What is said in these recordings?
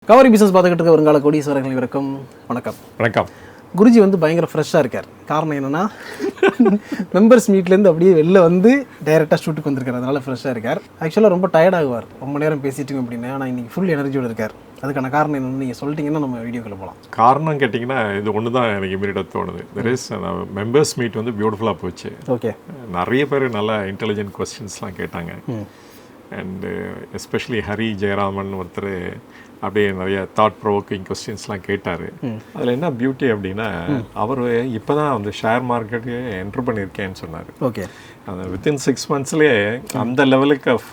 கவரி பிஸ்னஸ் பார்த்துக்கிட்டு இருக்க வருங்கால கோடீஸ்வரர்கள் இவருக்கும் வணக்கம். வணக்கம். குருஜி வந்து பயங்கர ஃப்ரெஷ்ஷாக இருக்கார். காரணம் என்னென்னா மெம்பர்ஸ் மீட்லேருந்து அப்படியே வெளில வந்து டைரெக்டாக ஷூட்டுக்கு வந்திருக்கார். அதனால் ஃப்ரெஷ்ஷாக இருக்கார். ஆக்சுவலாக ரொம்ப டயர்டாகுவார் ரொம்ப நேரம் பேசிட்டு அப்படின்னு. ஆனால் இன்றைக்கி ஃபுல் எனர்ஜியோடு இருக்கார். அதுக்கான காரணம் என்னென்னு நீங்கள் சொல்லிட்டீங்கன்னா நம்ம வீடியோக்குள்ளே போகலாம். காரணம் கேட்டிங்கன்னா இது ஒன்று தான் எனக்கு இமீடியட்டாக தோணுது. தெர் இஸ் மெம்பர்ஸ் மீட் வந்து பியூட்டிஃபுல்லாக போச்சு. ஓகே, நிறைய பேர் நல்லா இன்டெலிஜென்ட் கொஸ்டின்ஸ்லாம் கேட்டாங்க. அண்டு எஸ்பெஷலி ஹரி ஜெயராமன் ஒருத்தர் அப்படியே நிறைய தாட் ப்ரோவோக்கிங் கொஸ்டின்ஸ்லாம் கேட்டார். அதில் என்ன பியூட்டி அப்படின்னா, அவர் இப்போ தான் வந்து ஷேர் மார்க்கெட்டு என்ட்ரு பண்ணியிருக்கேன்னு சொன்னார். ஓகே, அந்த வித்தின் 6 monthsலேயே அந்த லெவலுக்கு of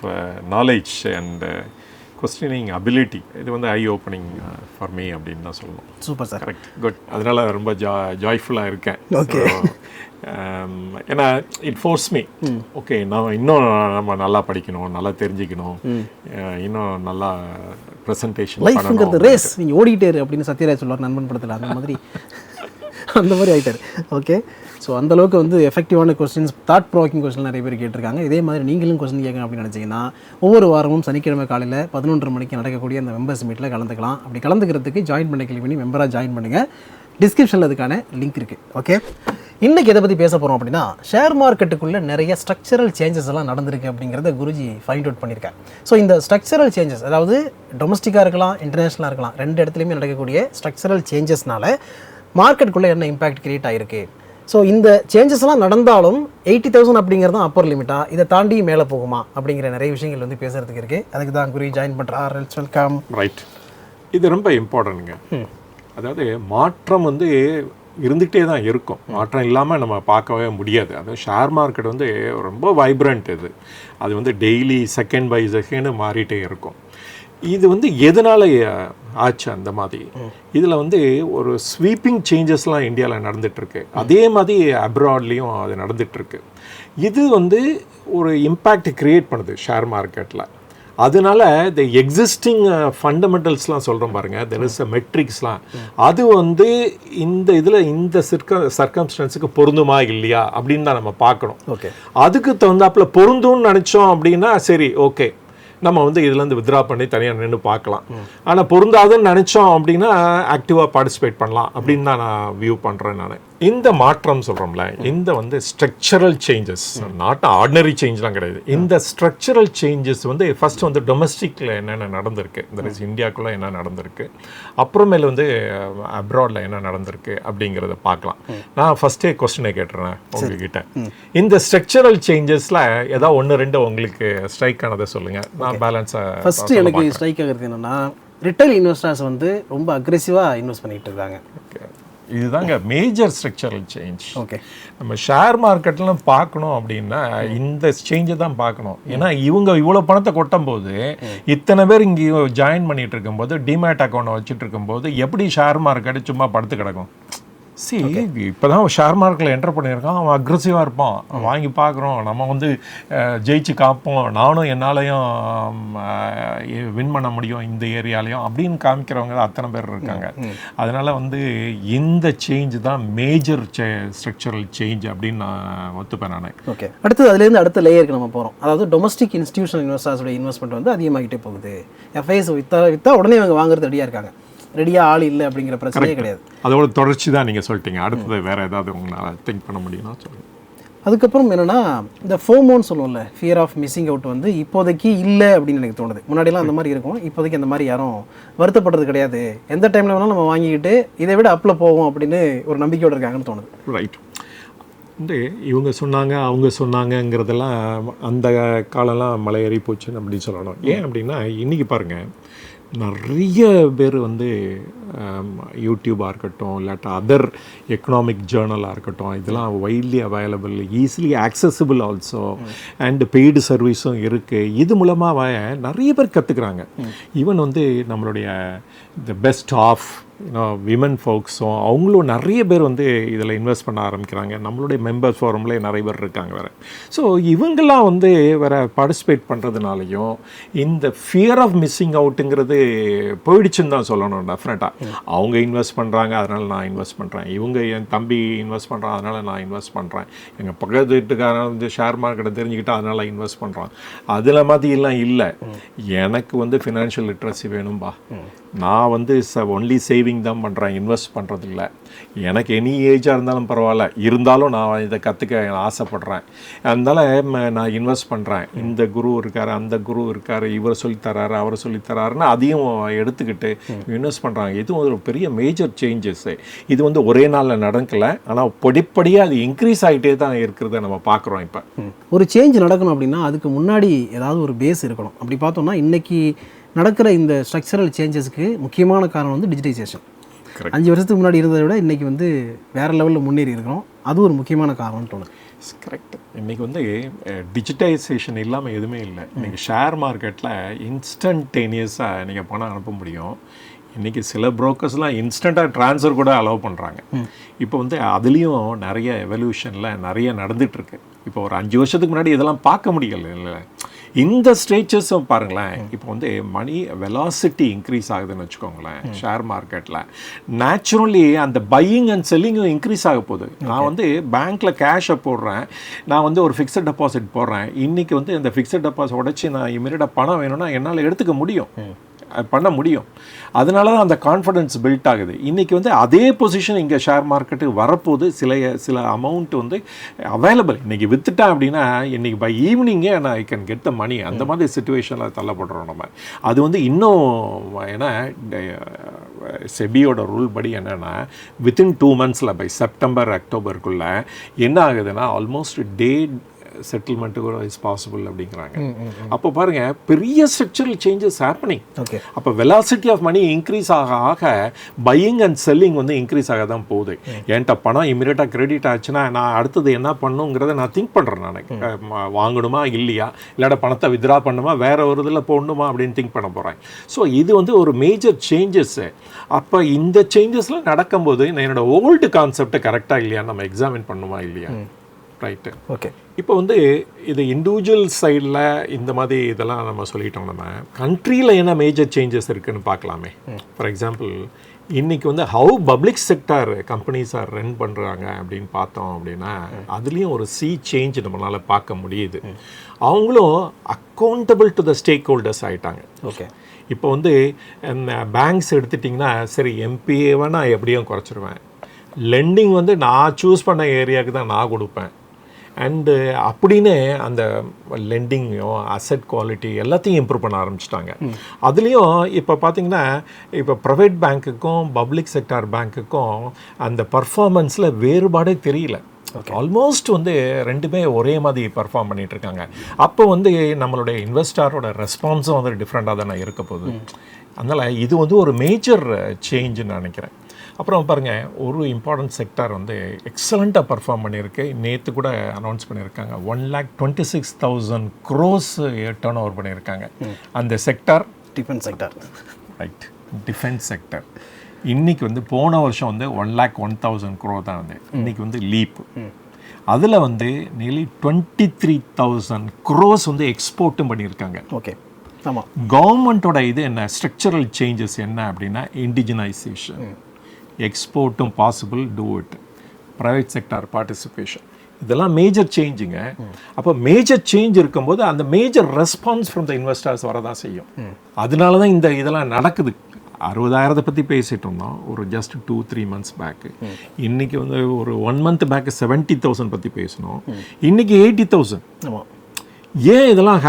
knowledge and questioning ability இது வந்து ஐ ஓப்பனிங் ஃபார் மீ அப்படின்னு தான் சொல்லணும். Super sir. Correct, good. அதனால ரொம்ப ஜாய்ஃபுல்லாக இருக்கேன். ஓகே, ஏன்னா இட் ஃபோர்ஸ் மீ, ஓகே நான் இன்னும் நம்ம நல்லா படிக்கணும், நல்லா தெரிஞ்சுக்கணும், இன்னும் நல்லா ப்ரெசன்டேஷன் லைஃப்ங்கிறது ரேஸ், நீங்கள் ஓடிக்கிட்டே அப்படின்னு சத்யராஜ் சொல்லுவார் நண்பன் படத்தில். அந்த மாதிரி ஆகிட்டார். ஓகே, ஸோ அந்தளவுக்கு வந்து எஃபெக்டிவான கொஸ்டின்ஸ், தாட் ப்ரோக்கிங் கொஸ்டின் நிறைய பேர் கேட்டிருக்காங்க. இதே மாதிரி நீங்களும் கொஸ்டின் கேட்கணும் அப்படின்னு நினச்சிங்கன்னா ஒவ்வொரு வாரமும் சனிக்கிழமை காலையில் 11:30 மணிக்கு நடக்கக்கூடிய அந்த மெம்பர்ஸ் மீட்டில் கலந்துக்கலாம். அப்படி கலந்துக்கிறதுக்கு ஜாயின் பண்ண கிளிக் பண்ணி மெம்பராக ஜாயின் பண்ணுங்கள். டிஸ்கிரிப்ஷனில் அதுக்கான லிங்க் இருக்குது. ஓகே, இன்றைக்கி எதை பற்றி பேச போகிறோம் அப்படின்னா, ஷேர் மார்க்கெட்டுக்குள்ளே நிறைய ஸ்ட்ரக்சரல் சேஞ்சஸ் எல்லாம் நடந்திருக்கு அப்படிங்கிறத குருஜி ஃபைண்ட் அவுட் பண்ணியிருக்காங்க. ஸோ இந்த ஸ்ட்ரக்சரல் சேஞ்சஸ், அதாவது டொமஸ்டிக்காக இருக்கலாம், இன்டர்நேஷ்னலாக இருக்கலாம், ரெண்டு இடத்துலையுமே நடக்கக்கூடிய ஸ்ட்ரக்சரல் சேஞ்சஸ்னால மார்க்கெட்டுக்குள்ளே என்ன இம்பாக்ட் கிரியேட் ஆகிருக்கு. ஸோ இந்த சேஞ்சஸ்லாம் நடந்தாலும் 80,000 அப்படிங்கிறது தான் அப்பர் லிமிட்டாக, இதை தாண்டி மேலே போகுமா அப்படிங்கிற நிறைய விஷயங்கள் வந்து பேசுகிறதுக்கு இருக்குது. அதுக்கு தான் குரு ஜாயின் பண்ணுறார். வெல்கம். ரைட், இது ரொம்ப இம்பார்ட்டன்ட்டுங்க. அதாவது மாற்றம் வந்து இருந்துகிட்டே தான் இருக்கும். மாற்றம் இல்லாமல் நம்ம பார்க்கவே முடியாது. அதாவது ஷேர் மார்க்கெட் வந்து ரொம்ப வைப்ரண்ட். அது வந்து டெய்லி செகண்ட் பை செகண்ட் மாறிட்டே இருக்கும். இது வந்து எதனால் ஆச்சு அந்த மாதிரி? இதில் வந்து ஒரு ஸ்வீப்பிங் சேஞ்சஸ்லாம் இந்தியாவில் நடந்துகிட்ருக்கு. அதே மாதிரி அப்ராட்லேயும் அது நடந்துகிட்ருக்கு. இது வந்து ஒரு இம்பேக்ட் க்ரியேட் பண்ணுது ஷேர் மார்க்கெட்டில். அதனால இந்த எக்ஸிஸ்டிங் ஃபண்டமெண்டல்ஸ்லாம் சொல்கிறோம் பாருங்கள், தெர் இஸ் அ மெட்ரிக்ஸ்லாம், அது வந்து இந்த இதில் இந்த சர்க்கம்ஸ்டன்ஸுக்கு பொருந்துமா இல்லையா அப்படின்னு தான் நம்ம பார்க்கணும். ஓகே, அதுக்கு தகுந்தாப்பில் பொருந்தும்னு நினச்சோம் அப்படின்னா சரி, ஓகே, நம்ம வந்து இதுலேருந்து வித்ரா பண்ணி தனியாக நின்று பார்க்கலாம். ஆனால் பொருந்தாதுன்னு நினச்சோம் அப்படின்னா ஆக்டிவாக பார்ட்டிசிபேட் பண்ணலாம் அப்படின்னு தான் நான் வியூ பண்ணுறேன். நான் இந்த மாற்றம் சொல்கிறோம்ல, இந்த வந்து ஸ்ட்ரக்சரல் சேஞ்சஸ், நாட் ஆர்டினரி சேஞ்ச்லாம் கிடையாது. இந்த ஸ்ட்ரக்சரல் சேஞ்சஸ் வந்து ஃபர்ஸ்ட் வந்து டொமஸ்டிக்கில் என்னென்ன நடந்திருக்கு, இந்த இந்தியாவுக்குள்ளே என்ன நடந்திருக்கு, அப்புறமேல வந்து அப்ராடில் என்ன நடந்திருக்கு அப்படிங்கிறத பார்க்கலாம். நான் ஃபஸ்ட்டே கொஸ்டினை கேட்டுறேன் உங்ககிட்ட. இந்த ஸ்ட்ரக்சரல் சேஞ்சஸில் ஏதாவது 1-2 உங்களுக்கு ஸ்ட்ரைக் ஆனதை சொல்லுங்கள். நான் பேலன்ஸாக ஃபஸ்ட்டு எனக்கு ஸ்ட்ரைக் ஆகிறது என்னென்னா, ரிட்டைல் இன்வெஸ்டர்ஸ் வந்து ரொம்ப அக்ரெசிவாக இன்வெஸ்ட் பண்ணிகிட்டு இருக்காங்க. இதுதாங்க மேஜர் ஸ்ட்ரக்சரல் சேஞ்ச். ஓகே, நம்ம ஷேர் மார்க்கெட்லாம் பார்க்கணும் அப்படின்னா இந்த சேஞ்சை தான் பார்க்கணும். ஏன்னா இவங்க இவ்வளோ பணத்தை கொட்டும் போது, இத்தனை பேர் இங்கே ஜாயின் பண்ணிட்டு இருக்கும்போது, டிமேட் அக்கௌண்ட்டை வச்சுட்டு இருக்கும்போது எப்படி ஷேர் மார்க்கெட்டு சும்மா படுத்து கிடக்கும்? இப்போ தான் ஷேர் மார்க்கெட்டில் என்டர் பண்ணியிருக்கான், அவன் அக்ரெசிவாக இருப்பான், வாங்கி பார்க்குறோம், நம்ம வந்து ஜெயிச்சு காப்போம், நானும் என்னாலையும் வின் பண்ண முடியும் இந்த ஏரியாலையும் அப்படின்னு காமிக்கிறவங்க தான் அத்தனை பேர் இருக்காங்க. அதனால் வந்து இந்த சேஞ்ச் தான் மேஜர் ஸ்ட்ரக்சரல் சேஞ்ச் அப்படின்னு நான் ஒத்துப்பேன் நான். ஓகே, அடுத்தது அதுலேருந்து அடுத்த லேயருக்கு நம்ம போகிறோம். அதாவது டொமஸ்டிக் இன்ஸ்டிடியூஷனல் இன்வெஸ்டர்ஸோட இன்வெஸ்ட்மெண்ட் வந்து அதிகமாகிட்டே போகுது. எஃப்ஐஎஸ் விற்றா உடனே இவங்க வாங்குறது ரெடியாக இருக்காங்க. ரெடியாக ஆள் இல்லை அப்படிங்கிற பிரச்சனையே கிடையாது. அதோட தொடர்ச்சி தான் நீங்கள் சொல்லிட்டீங்க. அடுத்தது வேறு ஏதாவது உங்களால் திங்க் பண்ண முடியும்னா சொல்லுங்கள். அதுக்கப்புறம் என்னென்னா, இந்த ஃபோமோன்னு சொல்லுவோம்ல, ஃபியர் ஆஃப் மிஸ்ஸிங் அவுட் வந்து இப்போதைக்கு இல்லை அப்படின்னு எனக்கு தோணுது. முன்னாடிலாம் அந்த மாதிரி இருக்கும், இப்போதைக்கு அந்த மாதிரி யாரும் வருத்தப்படுறது கிடையாது. எந்த டைமில் வேணாலும் நம்ம வாங்கிக்கிட்டு இதை விட அப்பில் போவோம் அப்படின்னு ஒரு நம்பிக்கையோடு இருக்காங்கன்னு தோணுது. ரைட். வந்து இவங்க சொன்னாங்க, அவங்க சொன்னாங்கங்கிறதெல்லாம் அந்த காலம்லாம் மலை ஏறி போச்சுன்னு அப்படின்னு சொல்லணும். ஏன் அப்படின்னா இன்றைக்கி பாருங்கள், நிறைய பேர் வந்து யூடியூபாக இருக்கட்டும், இல்லாட்டா அதர் எக்கனாமிக் ஜேர்னலாக இருக்கட்டும், இதெல்லாம் widely available, easily accessible also, and paid சர்வீஸும் இருக்குது. இது மூலமாக நிறைய பேர் கற்றுக்குறாங்க. ஈவன் வந்து நம்மளுடைய த பெஸ்ட் ஆஃப் விமன் ஃபோக்ஸும் அவங்களும் நிறைய பேர் வந்து இதில் இன்வெஸ்ட் பண்ண ஆரம்பிக்கிறாங்க. நம்மளுடைய மெம்பர்ஸ் ஃபோரம்லேயே நிறைய பேர் இருக்காங்க வேறு. ஸோ இவங்கெல்லாம் வந்து வேறு பார்ட்டிசிபேட் பண்ணுறதுனாலையும் இந்த ஃபியர் ஆஃப் மிஸ்ஸிங் அவுட்டுங்கிறது போயிடுச்சுன்னு தான் சொல்லணும். டெஃபினட்டாக அவங்க இன்வெஸ்ட் பண்ணுறாங்க, அதனால் நான் இன்வெஸ்ட் பண்ணுறேன். இவங்க என் தம்பி இன்வெஸ்ட் பண்ணுறான், அதனால் நான் இன்வெஸ்ட் பண்ணுறேன். எங்கள் பக்கத்து வீட்டுக்காரன் வந்து ஷேர் மார்க்கெட்டை தெரிஞ்சுக்கிட்டா அதனால் இன்வெஸ்ட் பண்ணுறான். அதில் மாதிரிலாம் இல்லை. எனக்கு வந்து ஃபினான்ஷியல் லிட்ரஸி வேணும்பா. நான் வந்து ஒன்லி சேவிங் தான் பண்ணுறேன், இன்வெஸ்ட் பண்ணுறது இல்லை. எனக்கு எனி ஏஜாக இருந்தாலும் பரவாயில்ல, இருந்தாலும் நான் இதை கற்றுக்க ஆசைப்பட்றேன். அதனால் நான் இன்வெஸ்ட் பண்ணுறேன். இந்த குரு இருக்கார், அந்த குரு இருக்கார், இவர் சொல்லித்தராரு, அவர் சொல்லித்தராருன்னு அதையும் எடுத்துக்கிட்டு இன்வெஸ்ட் பண்ணுறாங்க. இதுவும் ஒரு பெரிய மேஜர் சேஞ்சஸ்ஸு. இது வந்து ஒரே நாளில் நடக்கலை, ஆனால் படிப்படியாக அது இன்க்ரீஸ் ஆகிட்டே தான் இருக்கிறத நம்ம பார்க்குறோம். இப்போ ஒரு சேஞ்ச் நடக்கணும் அப்படின்னா அதுக்கு முன்னாடி ஏதாவது ஒரு பேஸ் இருக்கணும். அப்படி பார்த்தோம்னா இன்றைக்கி நடக்கிற இந்த ஸ்ட்ரக்சரல் சேஞ்சஸ்க்கு முக்கியமான காரணம் வந்து டிஜிட்டைசேஷன். 5 வருஷத்துக்கு முன்னாடி இருந்ததை விட இன்றைக்கி வந்து வேறு லெவலில் முன்னேறி இருக்கிறோம். அது ஒரு முக்கியமான காரணம்னு தோணுது. கரெக்ட். இன்றைக்கி வந்து டிஜிட்டைசேஷன் இல்லாமல் எதுவுமே இல்லை. இன்றைக்கி ஷேர் மார்க்கெட்டில் இன்ஸ்டன்டேனியஸாக நீங்கள் பணம் அனுப்ப முடியும். இன்றைக்கி சில புரோக்கர்ஸ்லாம் இன்ஸ்டண்ட்டாக ட்ரான்ஸ்ஃபர் கூட அலோவ் பண்ணுறாங்க. இப்போ வந்து அதுலேயும் நிறைய எவல்யூஷனில் நிறைய நடந்துகிட்ருக்கு. இப்போ ஒரு 5 வருஷத்துக்கு முன்னாடி இதெல்லாம் பார்க்க முடியல. இல்லை இந்த ஸ்டேஜஸும் பாருங்களேன். இப்போ வந்து மணி வெலாசிட்டி இன்க்ரீஸ் ஆகுதுன்னு வச்சுக்கோங்களேன். ஷேர் மார்க்கெட்டில் நேச்சுரலி அந்த பையிங் அண்ட் செல்லிங்கும் இன்க்ரீஸ் ஆக போகுது. நான் வந்து பேங்க்கில் கேஷை போடுறேன், நான் வந்து ஒரு ஃபிக்ஸட் டெபாசிட் போடுறேன். இன்றைக்கி வந்து இந்த ஃபிக்ஸட் டெபாசிட் உடச்சி நான் இமீடியட்டாக பணம் வேணும்னா என்னால் எடுத்துக்க முடியும், பண்ண முடியும். அதனால தான் அந்த கான்ஃபிடன்ஸ் பில்ட் ஆகுது. இன்றைக்கி வந்து அதே பொசிஷன் இங்கே ஷேர் மார்க்கெட்டுக்கு வரப்போது. சில அமௌண்ட் வந்து அவைலபிள். இன்றைக்கி விற்றுட்டேன் அப்படின்னா இன்றைக்கி பை ஈவினிங்கே நான் ஐ கேன் கெட் த மணி. அந்த மாதிரி சிச்சுவேஷனில் தள்ளப்படுறோம் நம்ம. அது வந்து இன்னும் ஏன்னா செபியோட ரூல் படி என்னென்னா வித்தின் 2 monthஸில் பை செப்டம்பர் அக்டோபருக்குள்ளே என்ன ஆகுதுன்னா ஆல்மோஸ்ட் டே செட்டில்மெண்ட்டு கூட இஸ் பாசிபிள் அப்படிங்கிறாங்க. அப்போ பாருங்கள், பெரிய ஸ்ட்ரக்சரல் சேஞ்சஸ் ஹேப்பனிங். ஓகே, அப்போ வெலாசிட்டி ஆஃப் மணி இன்க்ரீஸ் ஆக ஆக பையிங் அண்ட் செல்லிங் வந்து இன்க்ரீஸ் ஆக தான் போகுது. என்கிட்ட பணம் இமீடியட்டாக கிரெடிட் ஆச்சுன்னா நான் அடுத்தது என்ன பண்ணுங்கிறத நான் திங்க் பண்ணுறேன். நான் வாங்கணுமா இல்லையா, இல்லாட்ட பணத்தை வித்ரா பண்ணுமா, வேற ஒரு இதில் போடணுமா அப்படின்னு திங்க் பண்ண போகிறேன். ஸோ இது வந்து ஒரு மேஜர் சேஞ்சஸ்ஸு. அப்போ இந்த சேஞ்சஸ்லாம் நடக்கும்போது என்னோட ஓல்டு கான்செப்டை கரெக்டாக இல்லையா நம்ம எக்ஸாமின் பண்ணுமா இல்லையா? ரைட்டு. ஓகே, இப்போ வந்து இது இண்டிவிஜுவல் சைடில் இந்த மாதிரி இதெல்லாம் நம்ம சொல்லிட்டோம். நம்ம கண்ட்ரியில் என்ன மேஜர் சேஞ்சஸ் இருக்குதுன்னு பார்க்கலாமே. ஃபார் எக்ஸாம்பிள் இன்றைக்கி வந்து how public sector companies are run பண்ணுறாங்க அப்படின்னு பார்த்தோம் அப்படின்னா அதுலேயும் ஒரு சேஞ்ச் நம்மளால் பார்க்க முடியுது. அவங்களும் accountable to the stack holders ஆகிட்டாங்க. ஓகே, இப்போ வந்து பேங்க்ஸ் எடுத்துட்டிங்கன்னா சரி, எம்பிஏவை நான் எப்படியும் குறைச்சிருவேன், லெண்டிங் வந்து நான் சூஸ் பண்ண ஏரியாவுக்கு தான் நான் கொடுப்பேன். அண்டு அப்படின்னு அந்த லெண்டிங்கையும் அசெட் குவாலிட்டி எல்லாத்தையும் இம்ப்ரூவ் பண்ண ஆரம்பிச்சிட்டாங்க. அதுலேயும் இப்போ பார்த்திங்கன்னா இப்போ ப்ரைவேட் பேங்க்குக்கும் பப்ளிக் செக்டார் பேங்க்குக்கும் அந்த பர்ஃபார்மன்ஸில் வேறுபாடே தெரியல. ஆல்மோஸ்ட் வந்து ரெண்டுமே ஒரே மாதிரி பர்ஃபார்ம் பண்ணிகிட்ருக்காங்க. அப்போ வந்து நம்மளுடைய இன்வெஸ்டாரோட ரெஸ்பான்ஸும் வந்து டிஃப்ரெண்ட்டாக தானே இருக்க போகுது. அதனால் இது வந்து ஒரு மேஜர் சேஞ்சுன்னு நினைக்கிறேன். அப்புறம் பாருங்கள், ஒரு இம்பார்ட்டன்ட் செக்டார் வந்து எக்ஸலண்ட்டாக பர்ஃபார்ம் பண்ணியிருக்கு. நேற்று கூட அனௌன்ஸ் பண்ணியிருக்காங்க 1,26,000 crores டர்ன் ஓவர் பண்ணியிருக்காங்க. அந்த sector defence sector. Right, defence sector. இன்றைக்கி வந்து போன வருஷம் வந்து 1,01,000 crore தான் வந்து இன்றைக்கி வந்து லீப். அதில் வந்து நியர்லி 23,000 crores வந்து எக்ஸ்போர்ட்டும் பண்ணியிருக்காங்க. ஓகே, ஆமாம். கவர்மெண்ட்டோட இது என்ன ஸ்ட்ரக்சரல் சேஞ்சஸ் என்ன அப்படின்னா இண்டிஜினைசேஷன், எக்ஸ்போர்ட்டும் possible, do it, private sector participation, இதெல்லாம் மேஜர் சேஞ்சுங்க. அப்போ மேஜர் சேஞ்ச் இருக்கும்போது அந்த major response from the investors வரதான் செய்யும். அதனால தான் இந்த இதெல்லாம் நடக்குது. 60,000 பற்றி பேசிகிட்டு இருந்தோம் ஒரு ஜஸ்ட் 2-3 months பேக்கு. இன்றைக்கி வந்து ஒரு 1 month பேக்கு 70,000 பற்றி பேசணும். இன்றைக்கி 80,000. ஆமாம். ஏன் இதெல்லாம்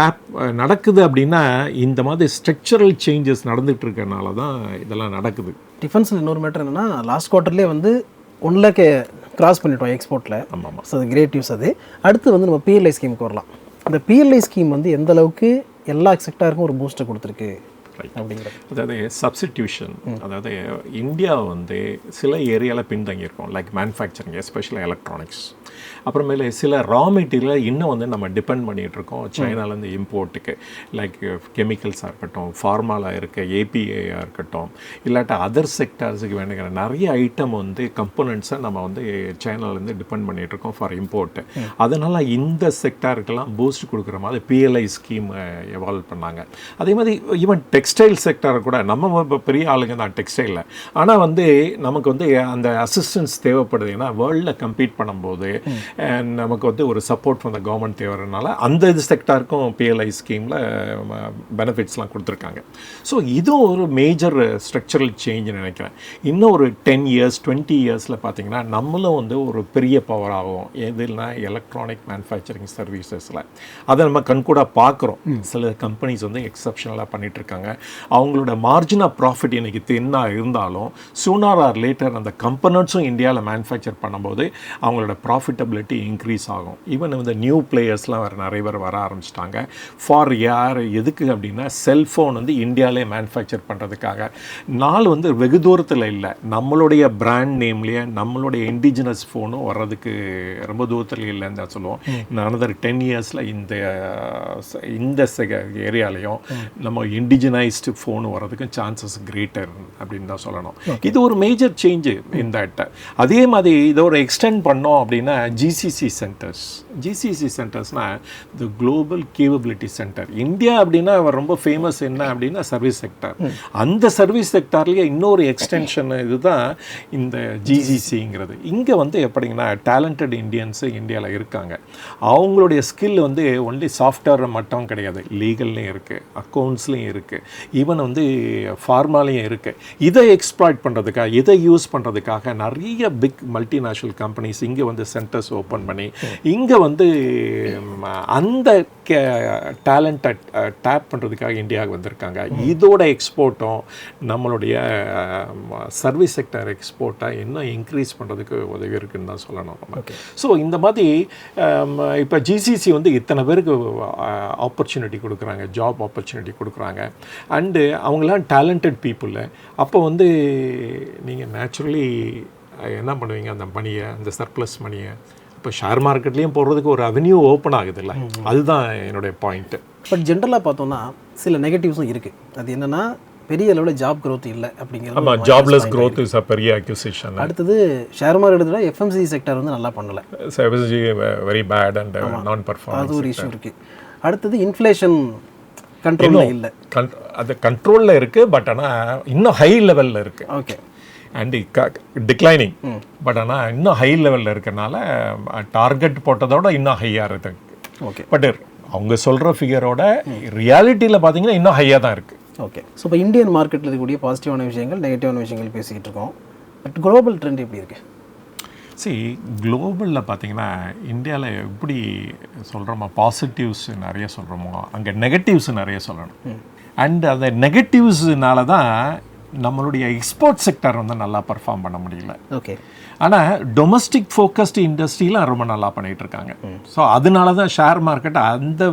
நடக்குது அப்படின்னா இந்த மாதிரி ஸ்ட்ரக்சரல் சேஞ்சஸ் நடந்துகிட்டு இருக்கனால தான் இதெல்லாம் நடக்குது. டிஃபென்ஸில் இன்னொரு மேட்டர் என்னென்னா லாஸ்ட் குவார்ட்டர்லேயே வந்து 1 lakh கிராஸ் பண்ணிட்டோம் எக்ஸ்போர்ட்டில். ஆமாம், ஸோ அது கிரேட் நியூஸ். அது அடுத்து வந்து நம்ம பிஎல்ஐ ஸ்கீமுக்கு வரலாம். இந்த பிஎல்ஐ ஸ்கீம் வந்து எந்த அளவுக்கு எல்லா செக்டாருக்கும் ஒரு பூஸ்ட்டை கொடுத்துருக்கு அப்படிங்கிறது. அதாவது சப்ஸ்டிடியூஷன், அதாவது இந்தியா வந்து சில ஏரியாவில் பின்தங்கியிருக்கோம். லைக் மேனுஃபேக்சரிங், எஸ்பெஷலாக எலக்ட்ரானிக்ஸ். அப்புறமேல சில ரா மெட்டீரியலை இன்னும் வந்து நம்ம டிபெண்ட் பண்ணிகிட்டு இருக்கோம் சைனாலேருந்து இம்போர்ட்டுக்கு. லைக் கெமிக்கல்ஸாக இருக்கட்டும், ஃபார்மாலாக இருக்க ஏபிஐயாக இருக்கட்டும், இல்லாட்டா அதர் செக்டார்ஸுக்கு வேணுங்கிற நிறைய ஐட்டம் வந்து கம்போனன்ட்ஸை நம்ம வந்து சைனாலேருந்து டிபெண்ட் பண்ணிகிட்டு இருக்கோம் ஃபார் இம்போர்ட்டு. அதனால் இந்த செக்டாருக்கெல்லாம் பூஸ்ட் கொடுக்குற மாதிரி பிஎல்ஐ ஸ்கீம் எவால்வ் பண்ணாங்க. அதே மாதிரி ஈவன் டெக்ஸ்டைல் செக்டாரை கூட நம்ம பெரிய ஆளுங்க தான் டெக்ஸ்டைலில், ஆனால் வந்து நமக்கு வந்து அந்த அசிஸ்டன்ஸ் தேவைப்படுது. ஏன்னா வேர்ல்டில் கம்பீட் பண்ணும்போது நமக்கு வந்து ஒரு சப்போர்ட் ஃப்ரம் த கவர்மெண்ட் தேவைறதுனால அந்த இது செக்டாருக்கும் பிஎல்ஐ ஸ்கீமில் பெனிஃபிட்ஸ்லாம் கொடுத்துருக்காங்க. ஸோ இதுவும் ஒரு மேஜர் ஸ்ட்ரக்சரல் சேஞ்சுன்னு நினைக்கிறேன். இன்னும் ஒரு 10 இயர்ஸ் 20 இயர்ஸில் பார்த்தீங்கன்னா நம்மளும் வந்து ஒரு பெரிய பவர் ஆகும். எதுனா எலக்ட்ரானிக் மேனுஃபேக்சரிங் சர்வீசஸில் அதை நம்ம கண்கூட பார்க்குறோம். சில கம்பெனிஸ் வந்து எக்ஸப்ஷனலாக பண்ணிகிட்டு இருக்காங்க. அவங்களோட மார்ஜின் ஆஃப் ப்ராஃபிட் இன்றைக்கி தின்னா இருந்தாலும் சூனார் ஆர் லேட்டர் அந்த கம்பனண்ட்ஸும் இந்தியாவில் மேனுஃபேக்சர் பண்ணும்போது அவங்களோட ப்ராஃபிட்டபிலிட்டி இன்க்ரீஸ் ஆகும். ஈவன் இந்த நியூ பிளேயர்ஸ்லாம் நிறைய பேர் வர ஆரம்பிச்சிட்டாங்க. ஃபார் யார் எதுக்கு அப்படின்னா செல்ஃபோன் வந்து இந்தியாவிலே மேனுஃபேக்சர் பண்ணுறதுக்காக. நாள் வந்து வெகு தூரத்தில் இல்லை, நம்மளுடைய பிராண்ட் நேம்லேயே நம்மளுடைய இண்டிஜினஸ் ஃபோனும் வர்றதுக்கு ரொம்ப தூரத்தில் இல்லைன்னு தான் சொல்லுவோம். another 10 இயர்ஸில் இந்த ஏரியாலையும் நம்ம இண்டிஜினைஸ்டு ஃபோன் வரதுக்கும் சான்சஸ் கிரேட்டர் அப்படின்னு தான் சொல்லணும். இது ஒரு மேஜர் சேஞ்சு இந்த. அதே மாதிரி இதை ஒரு எக்ஸ்டெண்ட் பண்ணோம் அப்படின்னா ஜிசிசி சென்டர்ஸ்னால் the global capability centre. India அப்படின்னா ரொம்ப ஃபேமஸ் என்ன அப்படின்னா சர்வீஸ் செக்டர். அந்த சர்வீஸ் செக்டார்லேயே இன்னொரு எக்ஸ்டென்ஷன் இதுதான் இந்த ஜிசிசிங்கிறது. இங்கே வந்து எப்படிங்கன்னா டேலண்டட் இந்தியன்ஸு இந்தியாவில் இருக்காங்க. அவங்களுடைய ஸ்கில் வந்து ஒன்லி சாஃப்ட்வேர் மட்டும் கிடையாது, லீகல்லையும் இருக்குது, அக்கௌண்ட்ஸ்லையும் இருக்குது, ஈவன் வந்து ஃபார்மாலையும் இருக்குது. இதை எக்ஸ்ப்ளாய்ட் பண்ணுறதுக்காக, இதை யூஸ் பண்ணுறதுக்காக நிறைய பிக் மல்டிநேஷ்னல் கம்பெனிஸ் இங்கே வந்து சென்டர்ஸ் ஓப்பன் பண்ணி இங்கே வந்து அந்த டேலண்ட்டை டேப் பண்ணுறதுக்காக இந்தியாவுக்கு வந்திருக்காங்க. இதோட எக்ஸ்போர்ட்டும் நம்மளுடைய சர்வீஸ் செக்டர் எக்ஸ்போர்ட்டை இன்னும் இன்க்ரீஸ் பண்ணுறதுக்கு உதவி இருக்குன்னு தான் சொல்லணும் நம்ம. ஸோ இந்த மாதிரி இப்போ ஜிசிசி வந்து இத்தனை பேருக்கு ஆப்பர்ச்சுனிட்டி கொடுக்குறாங்க, ஜாப் ஆப்பர்ச்சுனிட்டி கொடுக்குறாங்க. அண்டு அவங்களாம் டேலண்டட் பீப்புள். அப்போ வந்து நீங்கள் நேச்சுரலி என்ன பண்ணுவீங்க, அந்த மணியை, அந்த சர்ப்ளஸ் மணியை இப்போ ஷேர் மார்க்கெட்லேயும் போடுறதுக்கு ஒரு அவென்யூ ஓப்பன் ஆகுது இல்லை? அதுதான் என்னுடைய பாயிண்ட்டு. பட் ஜென்ரலாக பார்த்தோம்னா சில நெகட்டிவ்ஸும் இருக்குது. அது என்னென்னா பெரிய அளவில் ஜாப் க்ரோத் இல்லை அப்படிங்கிறது. ஆமாம், ஜாப்லெஸ் க்ரோத் இஸ் அ பெரிய அக்யூசிஷன். அடுத்தது ஷேர் மார்க்கெட்டில் எஃப்எம்சி செக்டர் வந்து நல்லா பண்ணலை, வெரி பேட் அண்ட் நான் பர்ஃபார்மன்ஸ், அது ஒரு இஷ்யூ இருக்குது. அடுத்தது இன்ஃப்ளேஷன் கண்ட்ரோலில் இல்லை, அது கண்ட்ரோலில் இருக்குது, பட் ஆனால் இன்னும் ஹை லெவலில் இருக்குது. ஓகே, அண்ட் டிக்ளைனிங், பட் ஆனால் இன்னும் ஹை லெவலில் இருக்கனால டார்கெட் போட்டதோட இன்னும் ஹையாக இருக்குது. ஓகே, பட் அவங்க சொல்கிற ஃபிகரோட ரியாலிட்டியில் பார்த்தீங்கன்னா இன்னும் ஹையாக தான் இருக்குது. ஓகே. ஸோ இப்போ இந்தியன் மார்க்கெட்டில் இருக்கக்கூடிய பாசிட்டிவான விஷயங்கள், நெகட்டிவான விஷயங்கள் பேசிக்கிட்டு இருக்கோம். பட் குளோபல் ட்ரெண்ட் எப்படி இருக்குது? குளோபலில் பார்த்தீங்கன்னா இந்தியாவில் எப்படி சொல்கிறோமோ பாசிட்டிவ்ஸ் நிறைய சொல்கிறோமோ அங்கே நெகட்டிவ்ஸ் நிறைய சொல்லணும். அண்ட் அந்த நெகட்டிவ்ஸ்னால தான் நம்மளுடைய எக்ஸ்போர்ட் செக்டர் வந்து நல்லா பர்ஃபார்ம் பண்ண முடியல. ஓகே, ஆனால் டொமஸ்டிக் ஃபோக்கஸ்டு இண்டஸ்ட்ரிலாம் ரொம்ப நல்லா பண்ணிகிட்ருக்காங்க. ஸோ அதனால தான் ஷேர் மார்க்கெட் அந்த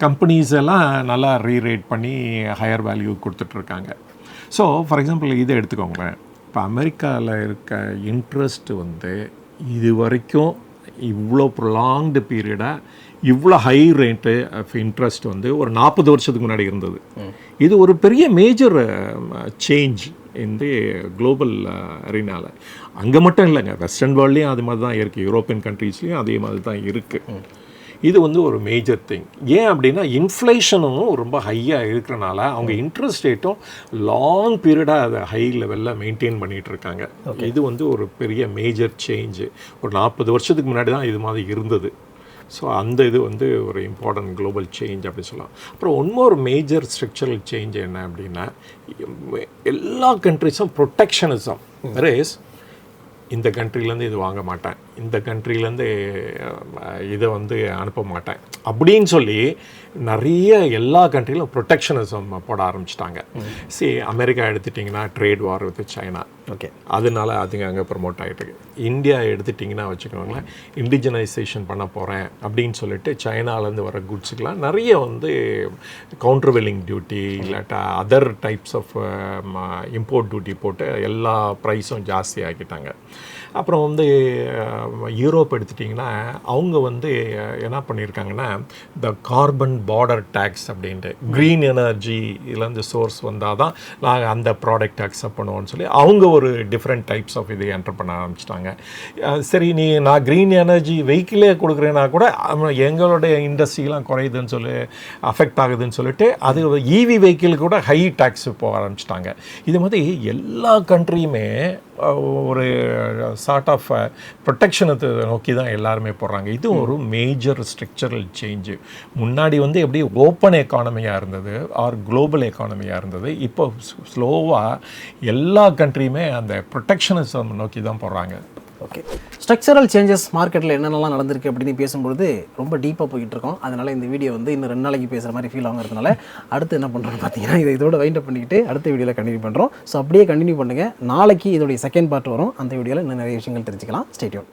கம்பெனிஸ் எல்லாம் நல்லா ரீரேட் பண்ணி ஹையர் வேல்யூ கொடுத்துட்ருக்காங்க. ஸோ ஃபார் எக்ஸாம்பிள் இதை எடுத்துக்கோங்களேன். இப்போ அமெரிக்காவில் இருக்க இன்ட்ரெஸ்ட் வந்து இது வரைக்கும் இவ்வளோ ப்ரொலாங்டு பீரியடாக இவ்வளோ ஹை ரேட்டு ஆஃப் இன்ட்ரெஸ்ட் வந்து ஒரு 40 வருஷத்துக்கு முன்னாடி இருந்தது. இது ஒரு பெரிய மேஜர் சேஞ்ச் இந்த குளோபல் அரீனாவில். அங்கே மட்டும் இல்லைங்க, வெஸ்டர்ன் வேர்ல்ட்லேயும் அது மாதிரி தான் இருக்குது, யூரோப்பியன் கண்ட்ரீஸ்லேயும் அதே மாதிரி தான் இருக்குது. இது வந்து ஒரு மேஜர் திங். ஏன் அப்படின்னா இன்ஃப்ளேஷனும் ரொம்ப ஹையாக இருக்கிறனால அவங்க இன்ட்ரெஸ்ட் ரேட்டும் லாங் பீரியடாக அதை ஹை லெவலில் மெயின்டைன் பண்ணிகிட்டு இருக்காங்க. இது வந்து ஒரு பெரிய மேஜர் சேஞ்சு. ஒரு 40 வருஷத்துக்கு முன்னாடி தான் இது மாதிரி இருந்தது. ஸோ அந்த இது வந்து ஒரு இம்பார்ட்டன்ட் குளோபல் சேஞ்ச் அப்படி சொல்லலாம். அப்புறம் இன்னொரு மேஜர் ஸ்ட்ரக்சரல் சேஞ்ச் என்ன அப்படின்னா எல்லா கண்ட்ரிஸும் ப்ரொடெக்ஷனிசம். ரேஸ் இந்த கண்ட்ரிலேருந்து இது வாங்க மாட்டேன், இந்த கண்ட்ரிலேருந்து இதை வந்து அனுப்ப மாட்டேன் அப்படின்னு சொல்லி நிறைய எல்லா கண்ட்ரிலும் ப்ரொடெக்ஷனிசம் போட ஆரம்பிச்சிட்டாங்க. அமெரிக்கா எடுத்துட்டிங்கன்னா trade war with China, okay, அதனால அதுங்க அங்கே ப்ரமோட் ஆகிட்டு இருக்கு. இந்தியா எடுத்துட்டிங்கன்னா வச்சுக்கோங்களேன், இண்டிஜினைசேஷன் பண்ண போகிறேன் அப்படின்னு சொல்லிட்டு சைனாலேருந்து வர குட்ஸுக்கெலாம் நிறைய வந்து கவுண்டர்வெல்லிங் டியூட்டி இல்லாட்டா other types of import duty போட்டு எல்லா ப்ரைஸும் ஜாஸ்தி ஆக்கிட்டாங்க. அப்புறம் வந்து யூரோப் எடுத்துட்டிங்கன்னா அவங்க வந்து என்ன பண்ணியிருக்காங்கன்னா இந்த கார்பன் பார்டர் டேக்ஸ் அப்படின்ட்டு க்ரீன் எனர்ஜி இருந்து சோர்ஸ் வந்தால் தான் நாங்கள் அந்த ப்ராடக்ட் அக்செப்ட் பண்ணுவோம்னு சொல்லி அவங்க ஒரு டிஃப்ரெண்ட் டைப்ஸ் ஆஃப் இது என்டர் பண்ண ஆரம்பிச்சிட்டாங்க. சரி நான் க்ரீன் எனர்ஜி வெஹிக்கிளே கொடுக்குறேன்னா கூட எங்களுடைய இண்டஸ்ட்ரிலாம் குறையுதுன்னு சொல்லி அஃபெக்ட் ஆகுதுன்னு சொல்லிட்டு அது ஈவி வெஹிக்கிள் கூட ஹை டேக்ஸ் போக ஆரம்பிச்சிட்டாங்க. இது மாதிரி எல்லா கண்ட்ரியுமே ஒரு சார்ட் ஆஃப் ப்ரொடெக்ஷனத்தை நோக்கி தான் எல்லாருமே போடுறாங்க. இது ஒரு மேஜர் ஸ்ட்ரக்சரல் சேஞ்சு. முன்னாடி வந்து எப்படி ஓப்பன் எக்கானமியாக இருந்தது ஆர் குளோபல் எக்கானமியாக இருந்தது, இப்போ ஸ்லோவாக எல்லா கண்ட்ரியுமே அந்த ப்ரொடெக்ஷனிசம் நோக்கி தான் போடுறாங்க. ஓகே, ஸ்ட்ரக்சரல் சேஞ்சஸ் மார்க்கெட்டில் என்னென்னலாம் நடந்திருக்கு அப்படின்னு பேசும்பொழுது ரொம்ப டீப்பாக போயிட்டு இருக்கோம். அதனால் இந்த வீடியோ வந்து இன்னும் 2 நாளைக்கு பேசுகிற மாதிரி ஃபீல் ஆகிறதுனால அடுத்து என்ன பண்ணுறோம்னு பார்த்தீங்கன்னா இதோட வைண்ட் அப் பண்ணிக்கிட்டு அடுத்த வீடியோவில் கண்டினியூ பண்ணுறோம். ஸோ அப்படியே கண்டினியூ பண்ணுங்கள். நாளைக்கு இதோடைய செகண்ட் பார்ட் வரும். அந்த வீடியோவில் இன்னும் நிறைய விஷயங்கள் தெரிஞ்சுக்கலாம். Stay tune.